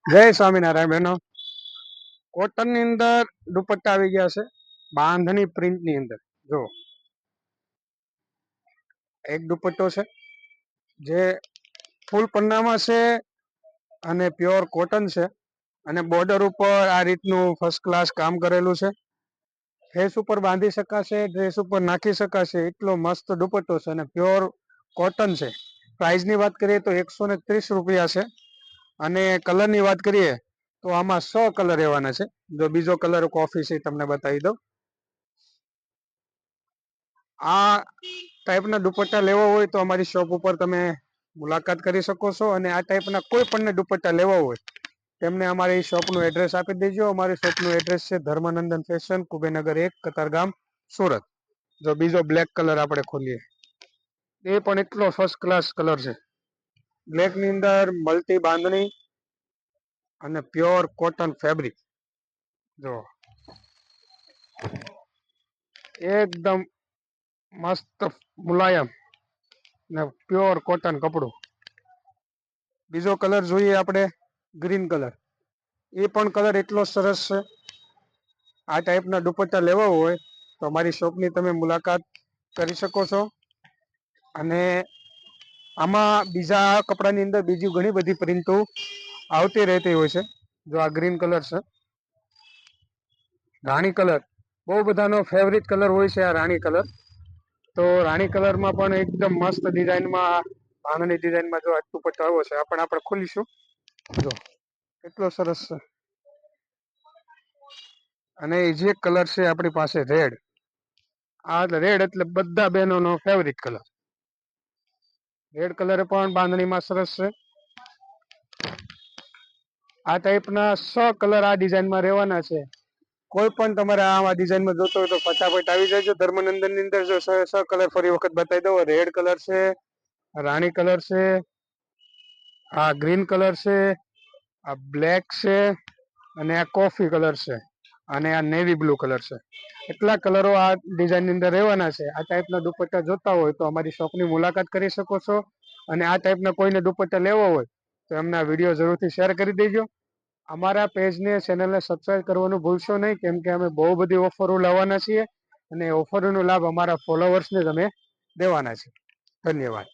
જય સ્વામિનારાયણ બહેનો. કોટન ની અંદર દુપટ્ટા આવી ગયા છે બાંધણી પ્રિન્ટ ની અંદર. જો એક દુપટ્ટો છે જે ફૂલ પન્નામાં છે અને પ્યોર કોટન છે અને બોર્ડર ઉપર આ રીતનું ફર્સ્ટ ક્લાસ કામ કરેલું છે. ફેસ ઉપર બાંધી શકાશે, ડ્રેસ ઉપર નાખી શકાશે એટલો મસ્ત દુપટ્ટો છે અને પ્યોર કોટન છે. પ્રાઇસ ની વાત કરીએ તો 130 રૂપિયા છે અને કલર ની વાત કરીએ તો આમાં 100 કલર રહેવાના છે. જો બીજો કલર કોફી છે તમને બતાવી દઉં. આ ટાઈપના દુપટ્ટા લેવા હોય તો અમારી શોપ ઉપર તમે મુલાકાત કરી શકો છો અને આ ટાઈપના કોઈ પણ દુપટ્ટા લેવા હોય તેમને અમારી શોપનું એડ્રેસ આપી દેજો. અમારી શોપનું એડ્રેસ છે ધર્મનંદન ફેશન, કુબેરનગર 1, કતારગામ, સુરત. જો બીજો બ્લેક કલર આપણે ખોલીએ, એ પણ એટલો ફર્સ્ટ ક્લાસ કલર છે. બ્લેક ની અંદર મલ્ટી બાંધણી અને પ્યોર કોટન ફેબ્રિક. જો એકદમ મસ્ત મુલાયમ ને પ્યોર કોટન કપડું. બીજો કલર જોઈએ આપણે ગ્રીન કલર. એ પણ કલર એટલો સરસ છે. આ ટાઈપના દુપટ્ટા લેવા હોય તો અમારી શોપની તમે મુલાકાત કરી શકો છો. અને આમાં બીજા કપડાની અંદર બીજી ઘણી બધી પ્રિન્ટો આવતી રહેતી હોય છે. જો આ ગ્રીન કલર છે, રાણી કલર બહુ બધાનો ફેવરિટ કલર હોય છે આ રાણી કલર. તો રાણી કલરમાં પણ એકદમ મસ્ત ડિઝાઇનમાં, બાંધણી ડિઝાઇનમાં જો આ દુપટ્ટો આવ્યો છે આ પણ આપણે ખોલીશું. જો કેટલો સરસ છે. અને એ જે કલર છે આપણી પાસે રેડ. આ રેડ એટલે બધા બહેનોનો ફેવરિટ કલર. રેડ કલર પણ બાંધણીમાં સરસ છે. આ ટાઈપના 100 કલર આ ડિઝાઇનમાં રહેવાના છે. કોઈ પણ તમારે આ ડિઝાઇનમાં જોતો હોય તો ફટાફટ આવી જાય. ધર્મનંદન ની અંદર જો 100 કલર ફરી વખત બતાવી દઉં. રેડ કલર છે, રાણી કલર છે, આ ગ્રીન કલર છે, આ બ્લેક છે અને આ કોફી કલર છે અને આ નેવી બ્લુ કલર છે. એટલા કલરો આ ડિઝાઇન ની અંદર રહેવાના છે. આ ટાઈપના દુપટ્ટા જોતા હોય તો અમારી શોપની મુલાકાત કરી શકો છો. અને આ ટાઈપના કોઈને દુપટ્ટા લેવો હોય તો એમને આ વિડીયો જરૂરથી શેર કરી દેજો. અમારા પેજને, ચેનલને સબસ્ક્રાઇબ કરવાનું ભૂલશો નહીં, કેમ કે અમે બહુ બધી ઓફરો લાવવાના છીએ અને ઓફરોનો લાભ અમારા ફોલોવર્સને તમે દેવાના છે. ધન્યવાદ.